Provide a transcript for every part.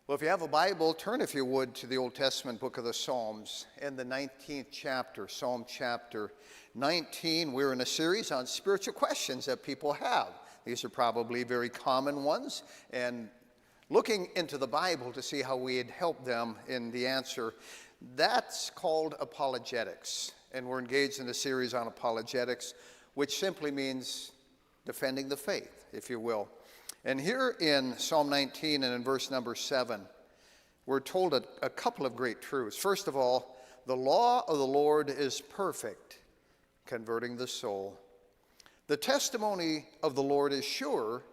Well, if you have a Bible, turn, if you would, to the Old Testament book of the Psalms in the 19th chapter, Psalm chapter 19. We're in a series on spiritual questions that people have. These are probably very common ones, and looking into the Bible to see how we'd help them in the answer. That's called apologetics, and we're engaged in a series on apologetics, which simply means defending the faith, if you will. And here in Psalm 19 and in verse number 7, we're told a couple of great truths. First of all, the law of the Lord is perfect, converting the soul. The testimony of the Lord is sure,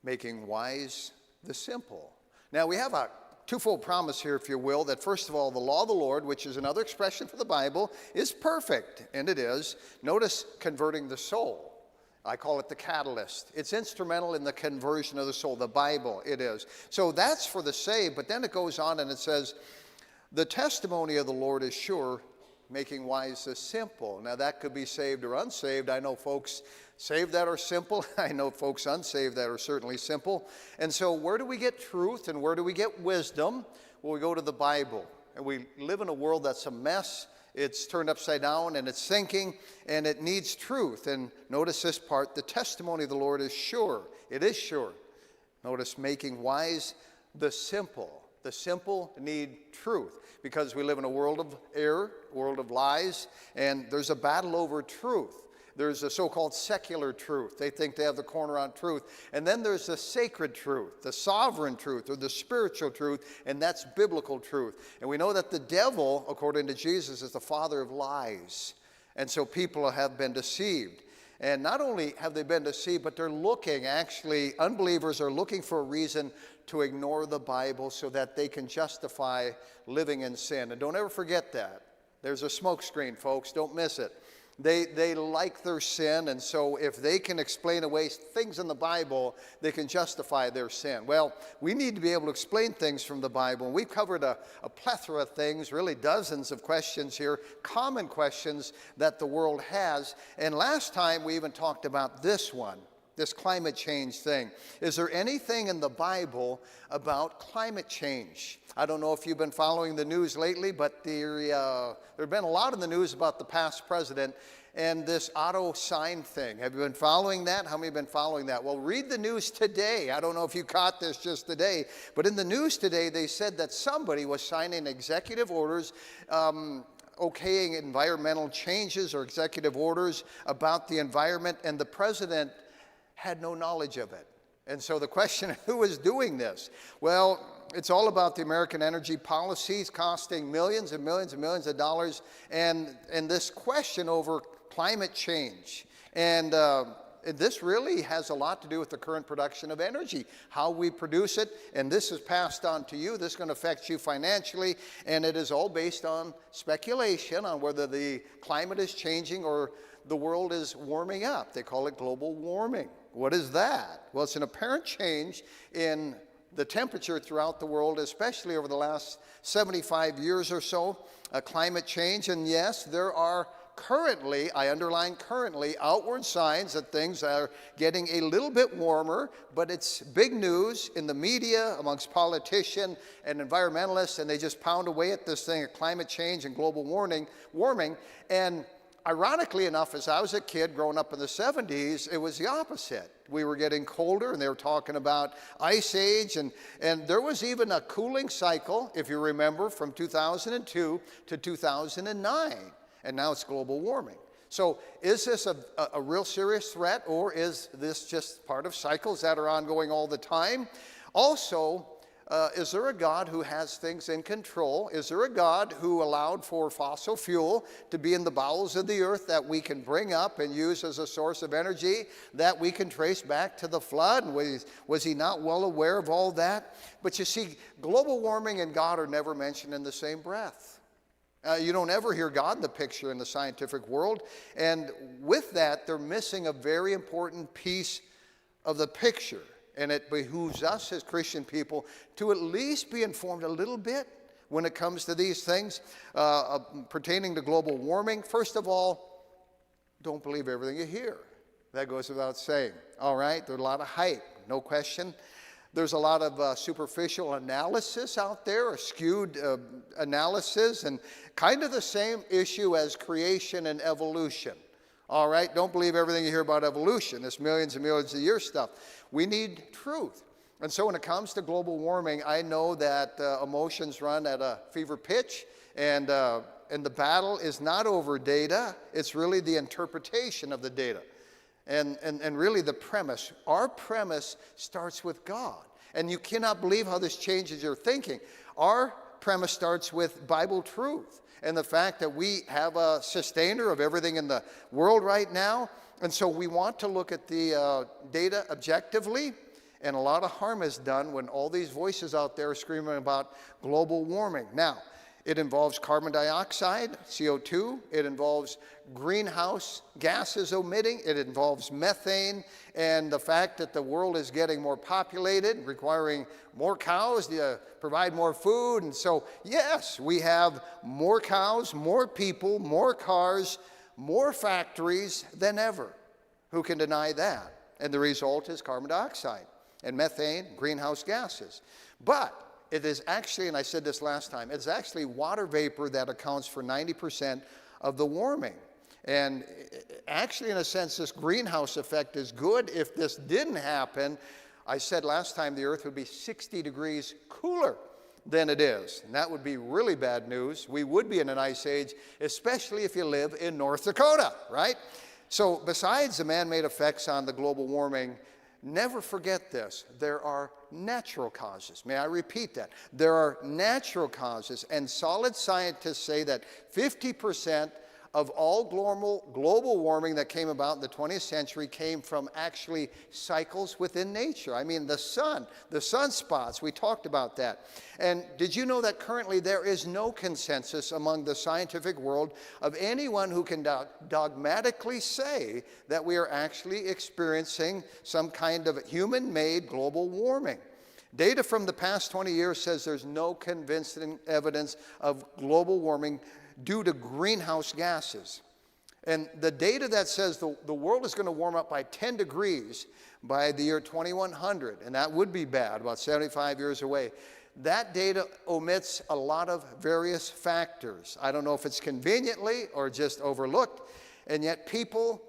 making wise the simple. Now we have a twofold promise here, if you will, that first of all, the law of the Lord, which is another expression for the Bible, is perfect, and it is. Notice converting the soul. I call it the catalyst. It's instrumental in the conversion of the soul. The Bible, it is. So that's for the saved, but then it goes on and it says, the testimony of the Lord is sure, making wise the simple. Now that could be saved or unsaved. I know folks saved that are simple. I know folks unsaved that are certainly simple. And so where do we get truth and where do we get wisdom? Well, we go to the Bible. And we live in a world that's a mess. It's turned upside down and it's sinking and it needs truth. And notice this part, the testimony of the Lord is sure. It is sure. Notice making wise the simple. The simple need truth because we live in a world of error, world of lies, and there's a battle over truth. There's a so-called secular truth. They think they have the corner on truth. And then there's the sacred truth, the sovereign truth, or the spiritual truth, and that's biblical truth. And we know that the devil, according to Jesus, is the father of lies. And so people have been deceived. And not only have they been deceived, but they're looking, actually, unbelievers are looking for a reason to ignore the Bible so that they can justify living in sin. And don't ever forget that. There's a smoke screen, folks. Don't miss it. They like their sin, and so if they can explain away things in the Bible, they can justify their sin. Well, we need to be able to explain things from the Bible. We've covered a plethora of things, really dozens of questions here, common questions that the world has. And last time we even talked about this one, this climate change thing. Is there anything in the Bible about climate change? I don't know if you've been following the news lately, but there have been a lot in the news about the past president and this auto sign thing. Have you been following that? How many have been following that? Well, read the news today. I don't know if you caught this just today, but in the news today, they said that somebody was signing executive orders okaying environmental changes or executive orders about the environment, and the president had no knowledge of it. And so the question, who is doing this? Well, it's all about the American energy policies costing millions and millions and millions of dollars, and this question over climate change. And this really has a lot to do with the current production of energy, how we produce it, and this is passed on to you. This is going to affect you financially, and it is all based on speculation on whether the climate is changing or the world is warming up. They call it global warming. What is that? Well, it's an apparent change in the temperature throughout the world, especially over the last 75 years or so, climate change. And yes, there are currently, I underline currently, outward signs that things are getting a little bit warmer, but it's big news in the media, amongst politicians and environmentalists, and they just pound away at this thing of climate change and global warming. And ironically enough, as I was a kid growing up in the 70s, it was the opposite. We were getting colder, and they were talking about ice age, and there was even a cooling cycle, if you remember, from 2002 to 2009, and now it's global warming. So is this a real serious threat, or is this just part of cycles that are ongoing all the time? Also, is there a God who has things in control? Is there a God who allowed for fossil fuel to be in the bowels of the earth that we can bring up and use as a source of energy that we can trace back to the flood? Was he not well aware of all that? But you see, global warming and God are never mentioned in the same breath. You don't ever hear God in the picture in the scientific world. And with that, they're missing a very important piece of the picture. And it behooves us as Christian people to at least be informed a little bit when it comes to these things pertaining to global warming. First of all, don't believe everything you hear. That goes without saying. All right, there's a lot of hype, no question. There's a lot of superficial analysis out there, or skewed analysis, and kind of the same issue as creation and evolution. All right, don't believe everything you hear about evolution. This millions and millions of years stuff. We need truth. And so when it comes to global warming, I know that emotions run at a fever pitch, and the battle is not over data. It's really the interpretation of the data. And really the premise. Our premise starts with God. And you cannot believe how this changes your thinking. Our premise starts with Bible truth and the fact that we have a sustainer of everything in the world right now. And so we want to look at the data objectively. And a lot of harm is done when all these voices out there are screaming about global warming. Now, it involves carbon dioxide, CO2. It involves greenhouse gases emitting. It involves methane, and the fact that the world is getting more populated, requiring more cows to provide more food. And so, yes, we have more cows, more people, more cars, more factories than ever. Who can deny that? And the result is carbon dioxide and methane, greenhouse gases. But it is actually, and I said this last time, it's actually water vapor that accounts for 90% of the warming. And actually, in a sense, this greenhouse effect is good. If this didn't happen, I said last time the Earth would be 60 degrees cooler than it is. And that would be really bad news. We would be in an ice age, especially if you live in North Dakota, right? So besides the man-made effects on the global warming, never forget this. There are natural causes. May I repeat that? There are natural causes, and solid scientists say that 50% of all global warming that came about in the 20th century came from actually cycles within nature. I mean, the sunspots, we talked about that. And did you know that currently there is no consensus among the scientific world of anyone who can dogmatically say that we are actually experiencing some kind of human-made global warming? Data from the past 20 years says there's no convincing evidence of global warming due to greenhouse gases. And the data that says the world is going to warm up by 10 degrees by the year 2100, and that would be bad, about 75 years away, that data omits a lot of various factors. I don't know if it's conveniently or just overlooked, and yet people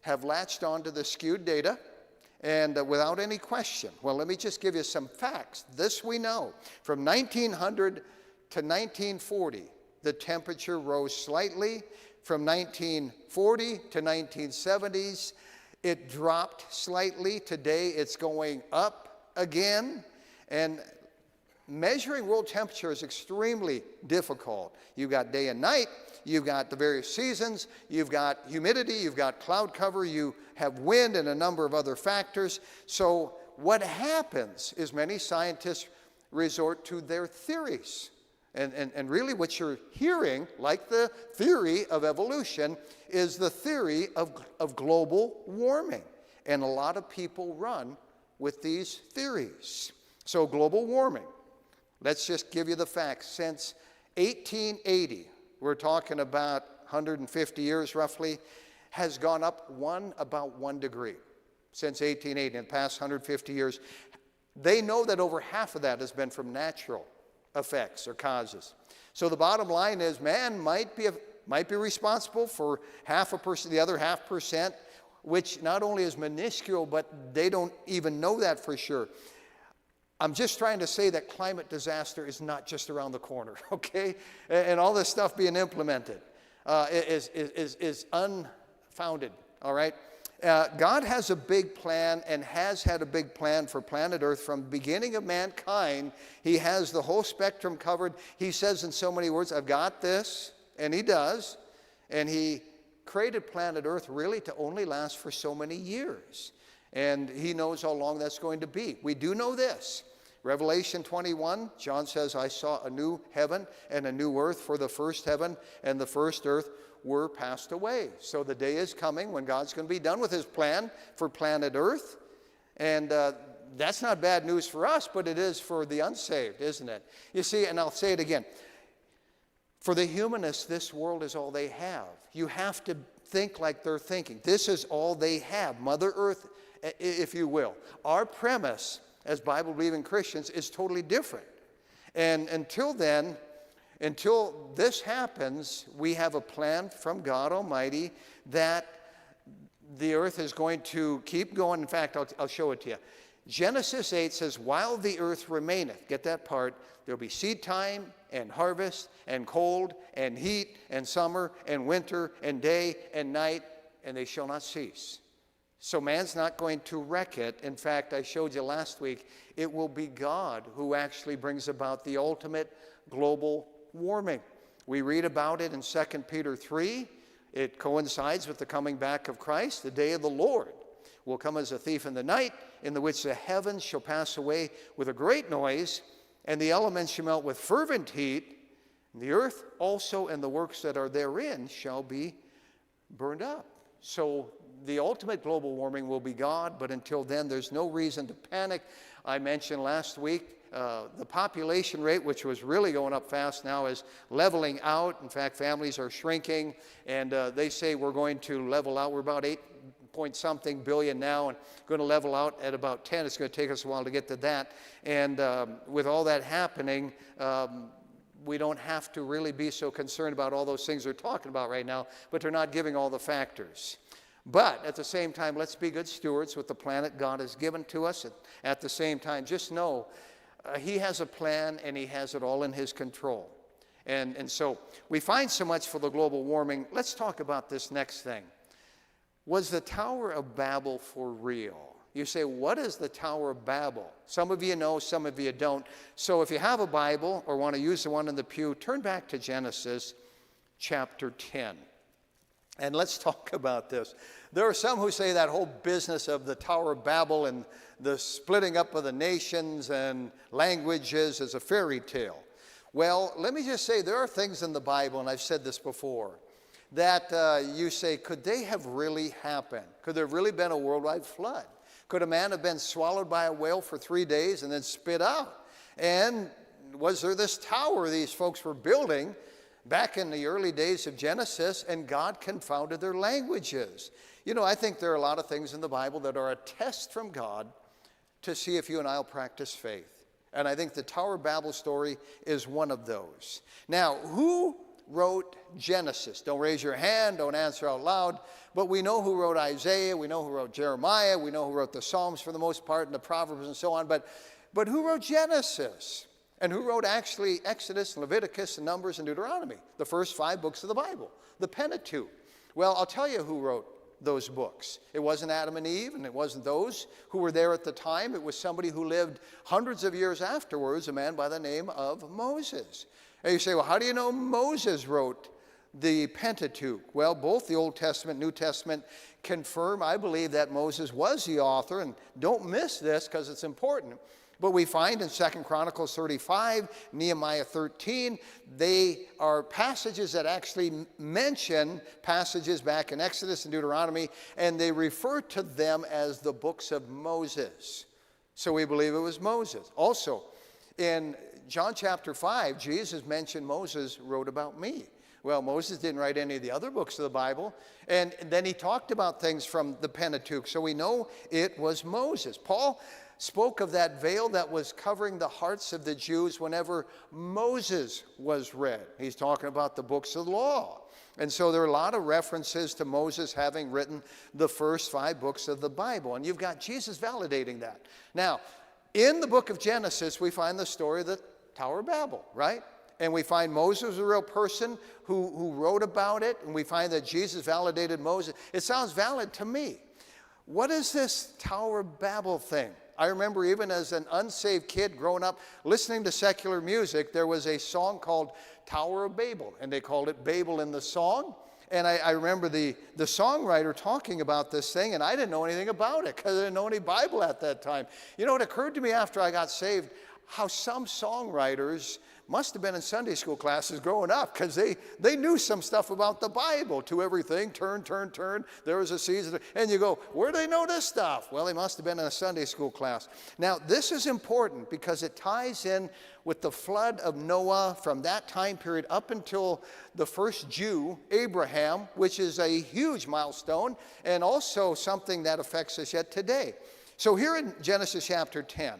have latched onto the skewed data, and without any question. Well, let me just give you some facts. This we know. From 1900 to 1940, the temperature rose slightly. From 1940 to 1970s, it dropped slightly. Today, it's going up again. And measuring world temperature is extremely difficult. You've got day and night. You've got the various seasons. You've got humidity. You've got cloud cover. You have wind and a number of other factors. So what happens is many scientists resort to their theories. And really what you're hearing, like the theory of evolution, is the theory of global warming. And a lot of people run with these theories. So global warming, let's just give you the facts. Since 1880, we're talking about 150 years roughly, has gone up about 1 degree since 1880, in the past 150 years. They know that over half of that has been from natural effects or causes. So the bottom line is man might be responsible for 0.5%, the other 0.5%, which not only is minuscule, but they don't even know that for sure. I'm just trying to say that climate disaster is not just around the corner, okay? And all this stuff being implemented is unfounded, all right? God has a big plan and has had a big plan for planet Earth from the beginning of mankind. He has the whole spectrum covered. He says in so many words, I've got this, and he does. And he created planet Earth really to only last for so many years. And he knows how long that's going to be. We do know this. Revelation 21, John says, I saw a new heaven and a new earth, for the first heaven and the first earth were passed away. So the day is coming when God's going to be done with his plan for planet Earth. And that's not bad news for us, but it is for the unsaved, isn't it? You see, and I'll say it again. For the humanists, this world is all they have. You have to think like they're thinking. This is all they have. Mother Earth, if you will. Our premise as Bible-believing Christians, is totally different. And until then, until this happens, we have a plan from God Almighty that the earth is going to keep going. In fact, I'll show it to you. Genesis 8 says, while the earth remaineth, get that part, there'll be seed time and harvest and cold and heat and summer and winter and day and night, and they shall not cease. So man's not going to wreck it. In fact, I showed you last week, it will be God who actually brings about the ultimate global warming. We read about it in 2 Peter 3. It coincides with the coming back of Christ. The day of the Lord will come as a thief in the night, in the which the heavens shall pass away with a great noise, and the elements shall melt with fervent heat. And the earth also and the works that are therein shall be burned up. So the ultimate global warming will be God, but until then, there's no reason to panic. I mentioned last week the population rate, which was really going up fast now, is leveling out. In fact, families are shrinking, and they say we're going to level out. We're about 8-point-something billion now, and going to level out at about 10. It's going to take us a while to get to that. And with all that happening, we don't have to really be so concerned about all those things they're talking about right now, but they're not giving all the factors. But at the same time, let's be good stewards with the planet God has given to us. At the same time, just know He has a plan, and He has it all in His control. And so we find so much for the global warming. Let's talk about this next thing. Was the Tower of Babel for real? You say, what is the Tower of Babel? Some of you know, some of you don't. So if you have a Bible or want to use the one in the pew, turn back to Genesis chapter 10. And let's talk about this. There are some who say that whole business of the Tower of Babel and the splitting up of the nations and languages is a fairy tale. Well, let me just say there are things in the Bible, and I've said this before, that you say, could they have really happened? Could there have really been a worldwide flood? Could a man have been swallowed by a whale for 3 days and then spit out? And was there this tower these folks were building back in the early days of Genesis, and God confounded their languages? You know, I think there are a lot of things in the Bible that are a test from God to see if you and I will practice faith. And I think the Tower of Babel story is one of those. Now, who wrote Genesis? Don't raise your hand, don't answer out loud, but we know who wrote Isaiah, we know who wrote Jeremiah, we know who wrote the Psalms for the most part, and the Proverbs and so on, but who wrote Genesis? And who wrote actually Exodus, Leviticus, and Numbers, and Deuteronomy, the first 5 books of the Bible, the Pentateuch? Well, I'll tell you who wrote those books. It wasn't Adam and Eve, and it wasn't those who were there at the time. It was somebody who lived hundreds of years afterwards, a man by the name of Moses. And you say, well, how do you know Moses wrote the Pentateuch? Well, both the Old Testament, New Testament confirm, I believe, that Moses was the author, and don't miss this because it's important. But we find in 2 Chronicles 35, Nehemiah 13, they are passages that actually mention passages back in Exodus and Deuteronomy, and they refer to them as the books of Moses. So we believe it was Moses. Also, in John chapter 5, Jesus mentioned Moses wrote about me. Well, Moses didn't write any of the other books of the Bible, and then he talked about things from the Pentateuch, so we know it was Moses. Paul spoke of that veil that was covering the hearts of the Jews whenever Moses was read. He's talking about the books of the law. And so there are a lot of references to Moses having written the first 5 books of the Bible. And you've got Jesus validating that. Now, in the book of Genesis, we find the story of the Tower of Babel, right? And we find Moses was a real person who wrote about it. And we find that Jesus validated Moses. It sounds valid to me. What is this Tower of Babel thing? I remember even as an unsaved kid growing up listening to secular music, there was a song called Tower of Babel, and they called it Babel in the song. And I remember the songwriter talking about this thing, and I didn't know anything about it because I didn't know any Bible at that time. You know, it occurred to me after I got saved how some songwriters must have been in Sunday school classes growing up because they knew some stuff about the Bible. To everything, turn, there was a season. And you go, where do they know this stuff? Well, they must have been in a Sunday school class. Now, this is important because it ties in with the flood of Noah from that time period up until the first Jew, Abraham, which is a huge milestone and also something that affects us yet today. So here in Genesis chapter 10,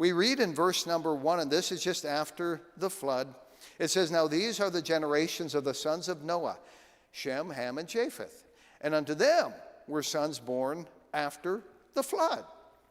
We read in verse number 1, and this is just after the flood. It says, "Now these are the generations of the sons of Noah, Shem, Ham, and Japheth. And unto them were sons born after the flood."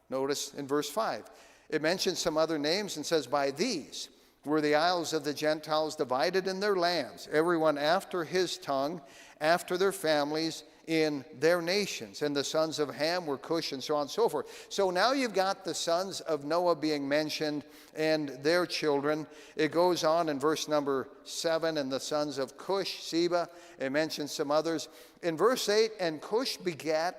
Notice in verse 5, it mentions some other names and says, "By these were the isles of the Gentiles divided in their lands, everyone after his tongue, after their families, in their nations. And the sons of Ham were Cush," and so on and so forth. So now you've got the sons of Noah being mentioned and their children. It goes on in verse number 7, "And the sons of Cush, Seba." It mentions some others. In verse 8, "And Cush begat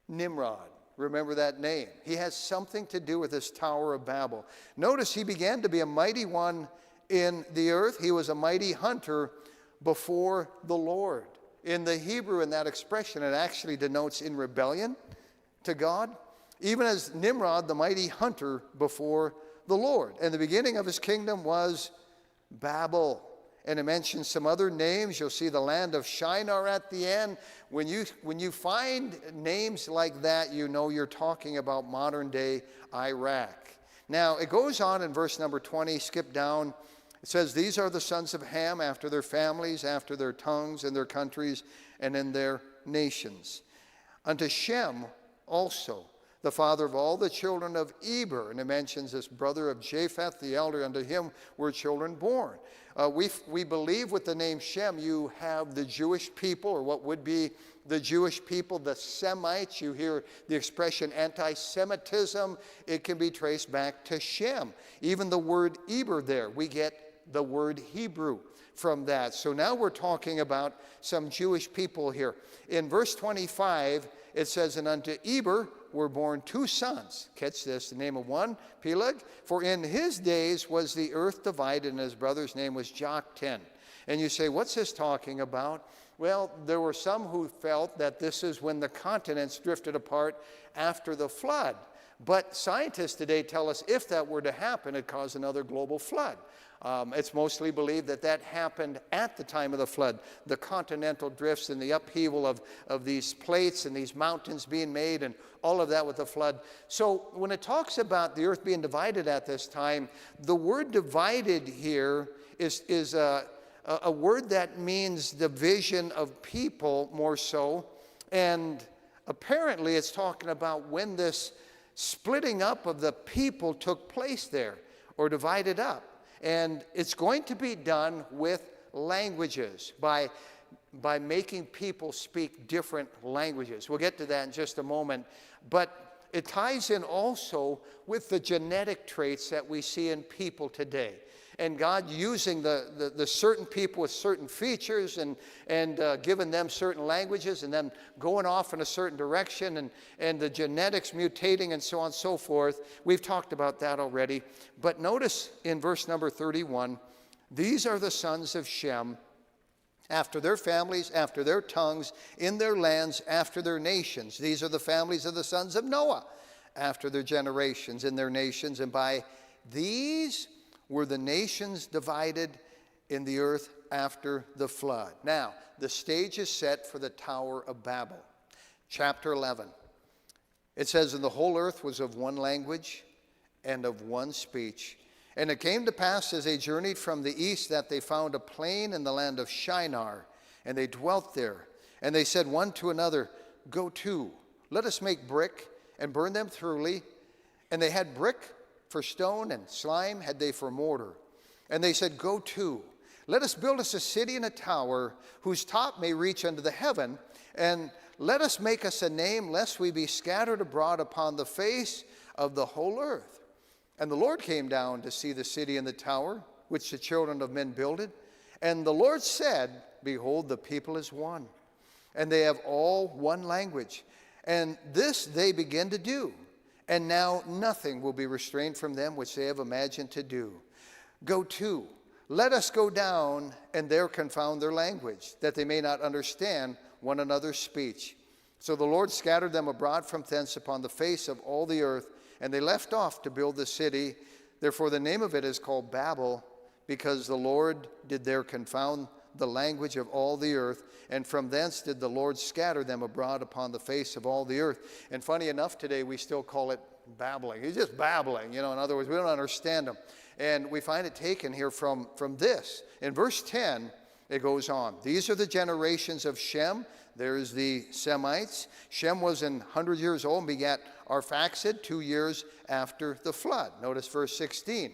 Nimrod." Remember that name. He has something to do with this Tower of Babel. Notice he began to be a mighty one in the earth. He was a mighty hunter before the Lord. In the Hebrew, in that expression, it actually denotes in rebellion to God, even as Nimrod, the mighty hunter before the Lord. And the beginning of his kingdom was Babel. And it mentions some other names. You'll see the land of Shinar at the end. When you find names like that, you know you're talking about modern-day Iraq. Now, it goes on in verse number 20, skip down. It says, "These are the sons of Ham after their families, after their tongues, in their countries, and in their nations. Unto Shem also, the father of all the children of Eber." And it mentions this brother of Japheth, the elder. "Unto him were children born." We believe with the name Shem, you have the Jewish people, or what would be the Jewish people, the Semites. You hear the expression anti-Semitism. It can be traced back to Shem. Even the word Eber there, we get the word Hebrew from that. So now we're talking about some Jewish people here. In verse 25, it says, "And unto Eber were born 2 sons." Catch this, the name of one, Peleg. "For in his days was the earth divided, and his brother's name was Joktan." And you say, what's this talking about? Well, there were some who felt that this is when the continents drifted apart after the flood. But scientists today tell us if that were to happen, it'd cause another global flood. It's mostly believed that that happened at the time of the flood, the continental drifts and the upheaval of these plates and these mountains being made and all of that with the flood. So when it talks about the earth being divided at this time, the word divided here is a word that means division of people more so. And apparently it's talking about when this splitting up of the people took place there, or divided up. And it's going to be done with languages, by making people speak different languages. We'll get to that in just a moment. But it ties in also with the genetic traits that we see in people today. And God using the certain people with certain features and giving them certain languages, and them going off in a certain direction, and the genetics mutating and so on and so forth. We've talked about that already. But notice in verse number 31, "These are the sons of Shem, after their families, after their tongues, in their lands, after their nations. These are the families of the sons of Noah, after their generations, in their nations. And by these were the nations divided in the earth after the flood." Now, the stage is set for the Tower of Babel. Chapter 11. It says, "And the whole earth was of one language and of one speech. And it came to pass as they journeyed from the east that they found a plain in the land of Shinar, and they dwelt there. And they said one to another, Go to, let us make brick and burn them thoroughly. And they had brick for stone, and slime had they for mortar. And they said, Go to, let us build us a city and a tower, whose top may reach unto the heaven, and let us make us a name, lest we be scattered abroad upon the face of the whole earth. And the Lord came down to see the city and the tower, which the children of men builded. And the Lord said, Behold, the people is one, and they have all one language. And this they begin to do. And now nothing will be restrained from them which they have imagined to do. Go to, let us go down, and there confound their language, that they may not understand one another's speech. So the Lord scattered them abroad from thence upon the face of all the earth, and they left off to build the city. Therefore the name of it is called Babel, because the Lord did there confound the language of all the earth, and from thence did the Lord scatter them abroad upon the face of all the earth. And funny enough, today we still call it babbling. He's just babbling, in other words, we don't understand him. And we find it taken here from this. In verse 10, it goes on. These are the generations of Shem. There's the Semites. Shem was 100 years old and begat Arphaxad 2 years after the flood. Notice verse 16.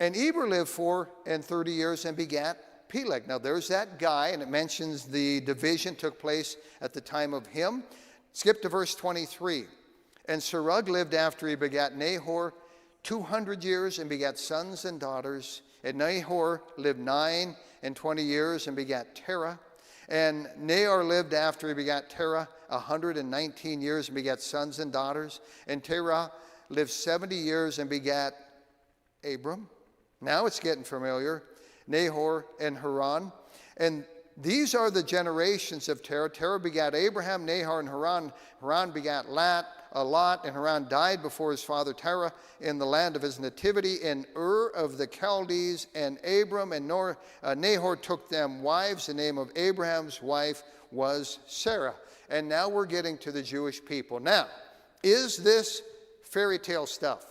And Eber lived 430 years and begat Peleg. Now there's that guy, and it mentions the division took place at the time of him. Skip to verse 23. And Serug lived after he begat Nahor 200 years and begat sons and daughters. And Nahor lived 29 years and begat Terah. And Nahor lived after he begat Terah 119 years and begat sons and daughters. And Terah lived 70 years and begat Abram. Now it's getting familiar. Nahor and Haran. And these are the generations of Terah. Terah begat Abraham, Nahor, and Haran. Haran begat Lot, and Haran died before his father Terah in the land of his nativity in Ur of the Chaldees. And Abram and Nahor took them wives. The name of Abraham's wife was Sarah. And now we're getting to the Jewish people. Now, is this fairy tale stuff?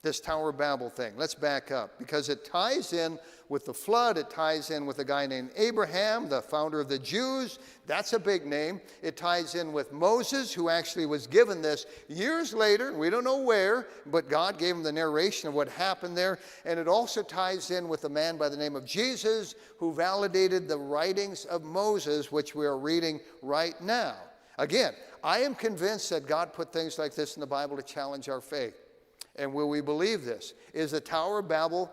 This Tower of Babel thing. Let's back up, because it ties in with the flood. It ties in with a guy named Abraham, the founder of the Jews. That's a big name. It ties in with Moses, who actually was given this years later. We don't know where, but God gave him the narration of what happened there. And it also ties in with a man by the name of Jesus, who validated the writings of Moses, which we are reading right now. Again, I am convinced that God put things like this in the Bible to challenge our faith. And will we believe this? Is the Tower of Babel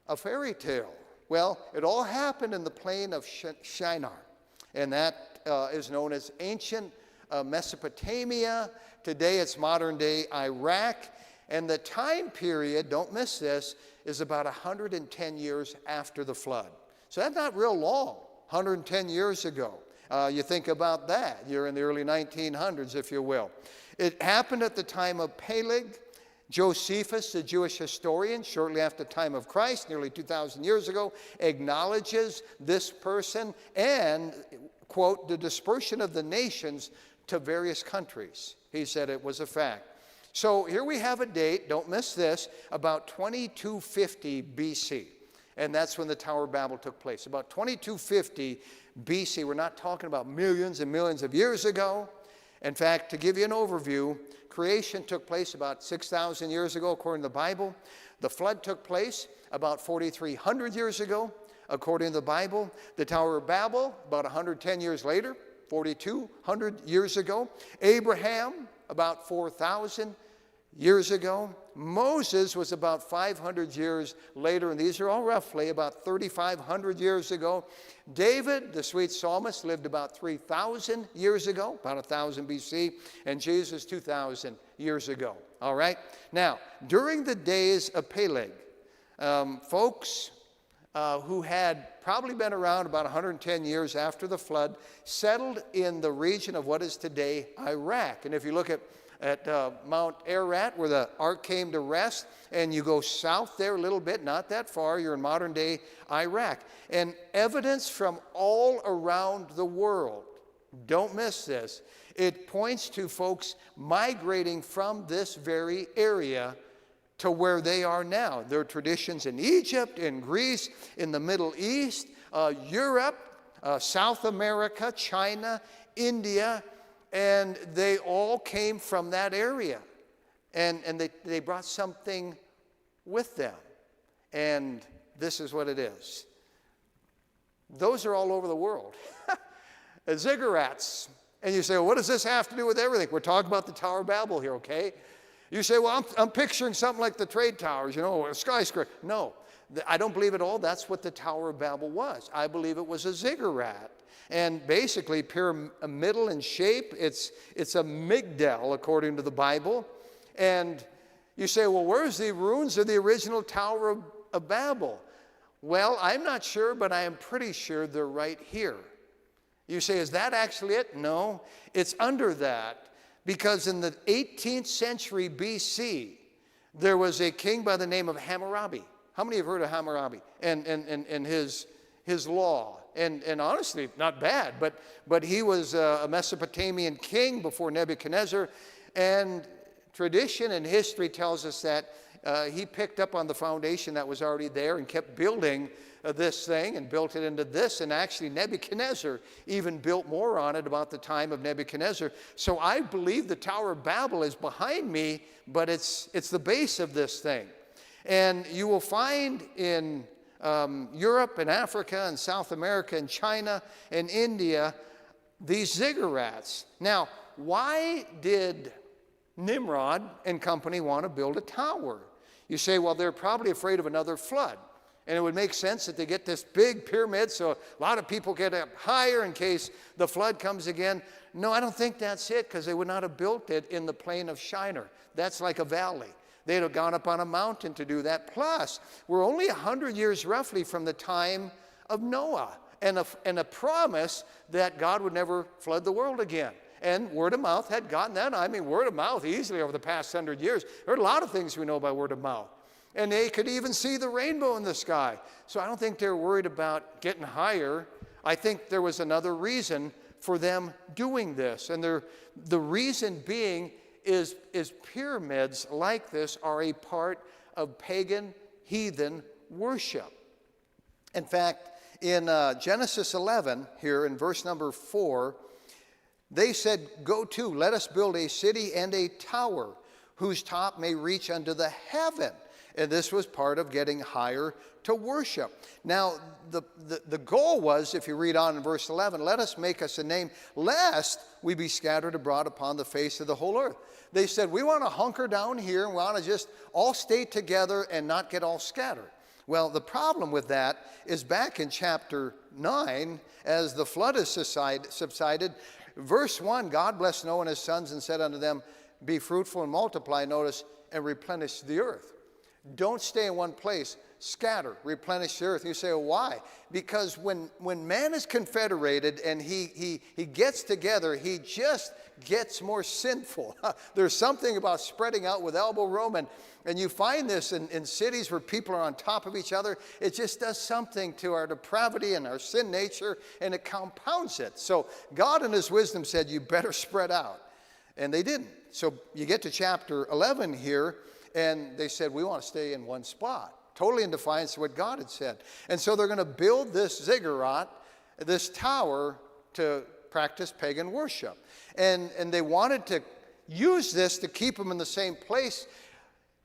a fairy tale? Well, it all happened in the plain of Shinar, and that is known as ancient Mesopotamia. Today it's modern-day Iraq, and the time period, don't miss this, is about 110 years after the flood. So that's not real long, 110 years ago. You think about that. You're in the early 1900s, if you will. It happened at the time of Peleg. Josephus, the Jewish historian, shortly after the time of Christ, nearly 2,000 years ago, acknowledges this person and, quote, the dispersion of the nations to various countries. He said it was a fact. So here we have a date, don't miss this, about 2250 BC. And that's when the Tower of Babel took place. About 2250 BC. We're not talking about millions and millions of years ago. In fact, to give you an overview, creation took place about 6,000 years ago, according to the Bible. The flood took place about 4,300 years ago, according to the Bible. The Tower of Babel, about 110 years later, 4,200 years ago. Abraham, about 4,000 years ago. Moses was about 500 years later, and these are all roughly about 3,500 years ago. David, the sweet psalmist, lived about 3,000 years ago, about 1,000 BC, and Jesus 2,000 years ago. All right? Now, during the days of Peleg, folks who had probably been around about 110 years after the flood settled in the region of what is today Iraq. And if you look at Mount Ararat, where the ark came to rest, and you go south there a little bit, not that far, you're in modern-day Iraq. And evidence from all around the world, don't miss this, it points to folks migrating from this very area to where they are now. There are traditions in Egypt, in Greece, in the Middle East, Europe, South America, China, India, and they all came from that area. And they brought something with them. And this is what it is. Those are all over the world. Ziggurats. And you say, well, what does this have to do with everything? We're talking about the Tower of Babel here, okay? You say, well, I'm picturing something like the trade towers, a skyscraper. No, I don't believe at all that's what the Tower of Babel was. I believe it was a ziggurat. And basically pyramidal in shape. It's a migdal, according to the Bible. And you say, well, where's the ruins of the original Tower of Babel? Well, I'm not sure, but I am pretty sure they're right here. You say, is that actually it? No, it's under that. Because in the 18th century BC, there was a king by the name of Hammurabi. How many have heard of Hammurabi and his law? And honestly, not bad, but he was a Mesopotamian king before Nebuchadnezzar. And tradition and history tells us that he picked up on the foundation that was already there and kept building this thing and built it into this. And actually Nebuchadnezzar even built more on it about the time of Nebuchadnezzar. So I believe the Tower of Babel is behind me, but it's the base of this thing. And you will find in Europe and Africa and South America and China and India these ziggurats. Now, why did Nimrod and company want to build a tower? You say, well, they're probably afraid of another flood. And it would make sense that they get this big pyramid so a lot of people get up higher in case the flood comes again. No, I don't think that's it, because they would not have built it in the plain of Shinar. That's like a valley. They'd have gone up on a mountain to do that. Plus, we're only 100 years roughly from the time of Noah and a promise that God would never flood the world again. And word of mouth had gotten that. I mean, word of mouth easily over the past 100 years. There are a lot of things we know by word of mouth. And they could even see the rainbow in the sky. So I don't think they're worried about getting higher. I think there was another reason for them doing this. And the reason being is pyramids like this are a part of pagan, heathen worship. In fact, in Genesis 11, here in verse number 4, they said, "Go to, let us build a city and a tower, whose top may reach unto the heaven." And this was part of getting higher to worship. Now, the goal was, if you read on in verse 11, "Let us make us a name, lest we be scattered abroad upon the face of the whole earth." They said, we want to hunker down here and we want to just all stay together and not get all scattered. Well, the problem with that is back in chapter 9, as the flood has subsided, verse 1, God blessed Noah and his sons and said unto them, "Be fruitful and multiply," notice, "and replenish the earth." Don't stay in one place. Scatter, replenish the earth. You say, well, why? Because when man is confederated and he gets together, he just gets more sinful. There's something about spreading out with elbow room, and you find this in cities where people are on top of each other. It just does something to our depravity and our sin nature, and it compounds it. So God in his wisdom said, you better spread out. And they didn't. So you get to chapter 11 here, and they said, we want to stay in one spot, totally in defiance of what God had said. And so they're going to build this ziggurat, this tower, to practice pagan worship. And they wanted to use this to keep them in the same place,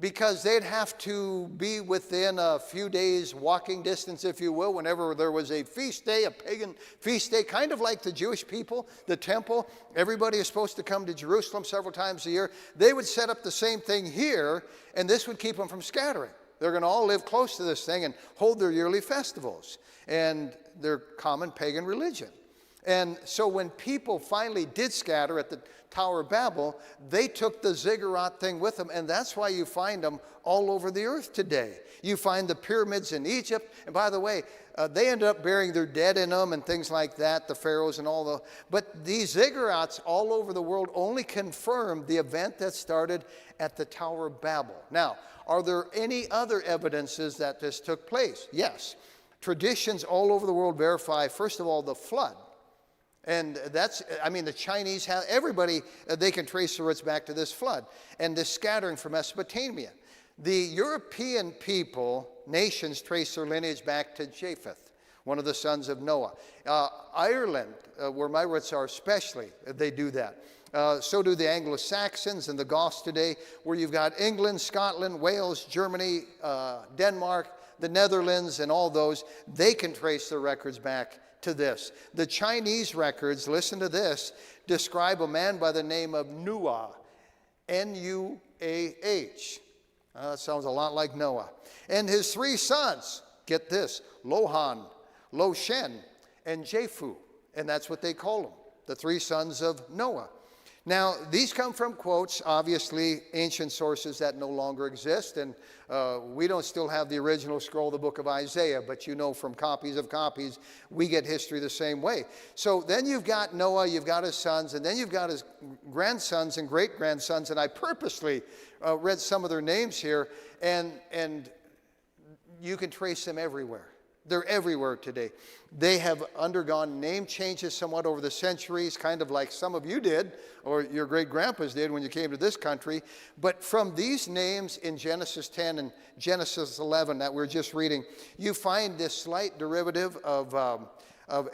because they'd have to be within a few days walking distance, if you will, whenever there was a feast day, a pagan feast day, kind of like the Jewish people, the temple. Everybody is supposed to come to Jerusalem several times a year. They would set up the same thing here, and this would keep them from scattering. They're going to all live close to this thing and hold their yearly festivals and their common pagan religion. And so when people finally did scatter at the Tower of Babel, they took the ziggurat thing with them, and that's why you find them all over the earth today. You find the pyramids in Egypt, and by the way, they ended up burying their dead in them and things like that, the pharaohs and all the. But these ziggurats all over the world only confirm the event that started at the Tower of Babel. Now, are there any other evidences that this took place? Yes. Traditions all over the world verify, first of all, the flood. And that's, I mean, the Chinese have, everybody, they can trace the roots back to this flood and this scattering from Mesopotamia. The European people, nations, trace their lineage back to Japheth, one of the sons of Noah. Ireland, where my roots are especially, they do that. So do the Anglo-Saxons and the Goths today, where you've got England, Scotland, Wales, Germany, Denmark, the Netherlands, and all those. They can trace their records back to this. The Chinese records, listen to this, describe a man by the name of Nuah, N-U-A-H. That sounds a lot like Noah. And his three sons, get this, Lohan, Loshen, and Japhu. And that's what they call them, the three sons of Noah. Now, these come from quotes, obviously ancient sources that no longer exist, and we don't still have the original scroll of the book of Isaiah, but you know from copies of copies, we get history the same way. So then you've got Noah, you've got his sons, and then you've got his grandsons and great-grandsons, and I purposely read some of their names here, and you can trace them everywhere. They're everywhere today. They have undergone name changes somewhat over the centuries, kind of like some of you did, or your great-grandpas did when you came to this country. But from these names in Genesis 10 and Genesis 11 that we're just reading, you find this slight derivative of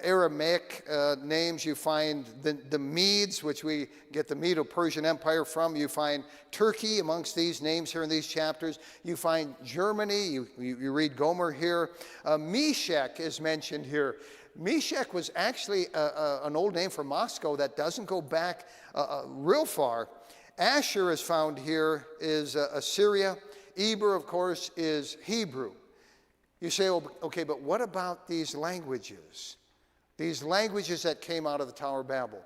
Aramaic names. You find the Medes, which we get the Medo-Persian Empire from. You find Turkey amongst these names here in these chapters. You find Germany. You read Gomer here. Meshech is mentioned here. Meshech was actually an old name for Moscow that doesn't go back real far. Asher is found here is Assyria. Eber, of course, is Hebrew. You say, oh, okay, but what about these languages? These languages that came out of the Tower of Babel.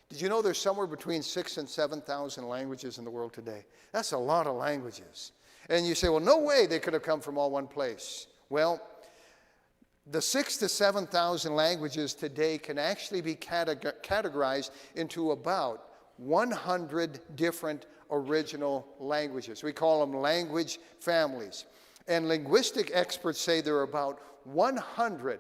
Did you know there's somewhere between 6,000 and 7,000 languages in the world today? That's a lot of languages. And you say, well, no way they could have come from all one place. Well, the 6,000 to 7,000 languages today can actually be categorized into about 100 different original languages. We call them language families. And linguistic experts say there are about 100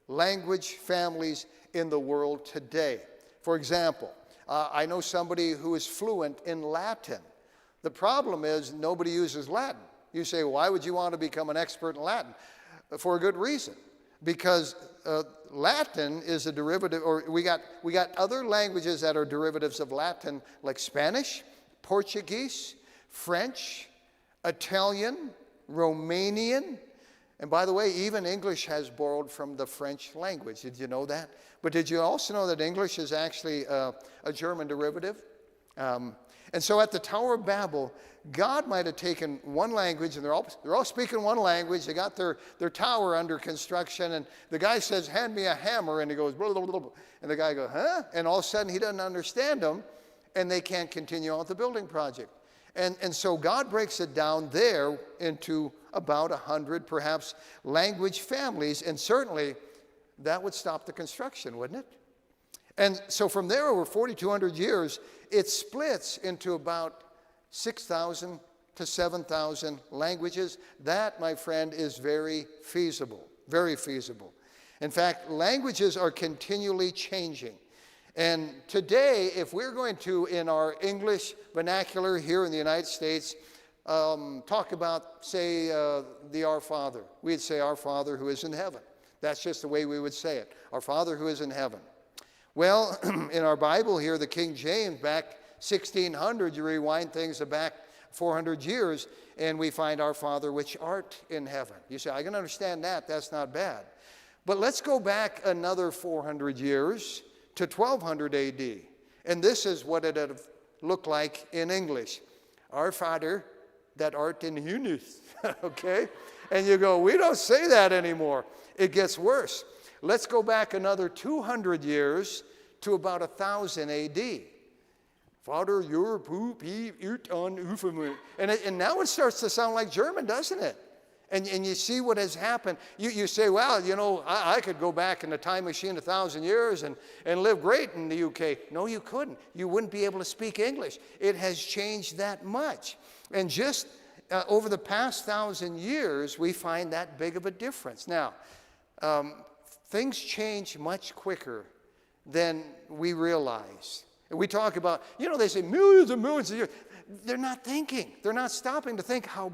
language families in the world today. For example, I know somebody who is fluent in Latin. The problem is nobody uses Latin. You say, why would you want to become an expert in Latin? For a good reason. Because Latin is a derivative, or we got other languages that are derivatives of Latin, like Spanish, Portuguese, French, Italian, Romanian. And by the way, even English has borrowed from the French language. Did you know that? But did you also know that English is actually a German derivative? And so at the Tower of Babel, God might have taken one language, and they're all speaking one language. They got their tower under construction, and the guy says, hand me a hammer, and he goes, blah, blah, blah, blah. And the guy goes, huh? And all of a sudden he doesn't understand them, and they can't continue on with the building project. And so God breaks it down there into about 100, perhaps, language families, and certainly that would stop the construction, wouldn't it? And so from there, over 4,200 years, it splits into about 6,000 to 7,000 languages. That, my friend, is very feasible, very feasible. In fact, languages are continually changing. And today, if we're going to, in our English vernacular here in the United States, talk about, say, the Our Father, we'd say, Our Father who is in heaven. That's just the way we would say it. Our Father who is in heaven. Well, in our Bible here, the King James, back 1600, you rewind things back 400 years, and we find Our Father which art in heaven. You say, I can understand that. That's not bad. But let's go back another 400 years to 1200 AD. And this is what it had looked like in English. Our Father that art in heaven. Okay? And you go, we don't say that anymore. It gets worse. Let's go back another 200 years to about 1000 AD. Father, your poop, and now it starts to sound like German, doesn't it? And you see what has happened. You say, well, you know, I could go back in a time machine 1,000 years and live great in the UK. No, you couldn't. You wouldn't be able to speak English. It has changed that much. And just over the past 1,000 years, we find that big of a difference. Now, things change much quicker than we realize. And we talk about, you know, they say millions and millions of years. They're not thinking. They're not stopping to think how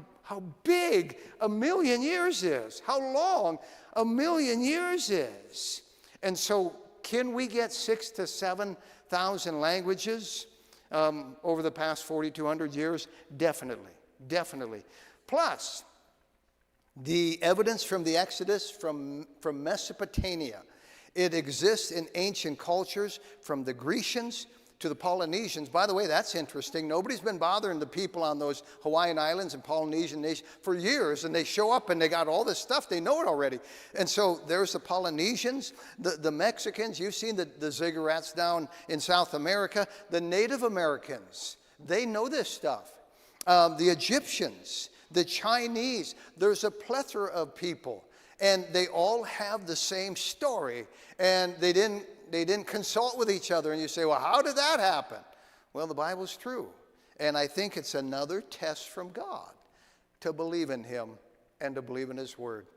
big 1,000,000 years is, how long 1,000,000 years is. And so can we get 6,000 to 7,000 languages over the past 4,200 years? Definitely, definitely. Plus, the evidence from the Exodus from Mesopotamia, it exists in ancient cultures from the Grecians to the Polynesians. By the way, that's interesting. Nobody's been bothering the people on those Hawaiian Islands and Polynesian nations for years, and they show up and they got all this stuff. They know it already. And so there's the Polynesians, the Mexicans. You've seen the ziggurats down in South America. The Native Americans, they know this stuff. The Egyptians, the Chinese, there's a plethora of people, and they all have the same story, and they didn't consult with each other. And you say, well, how did that happen? Well, the Bible's true. And I think it's another test from God to believe in him and to believe in his word.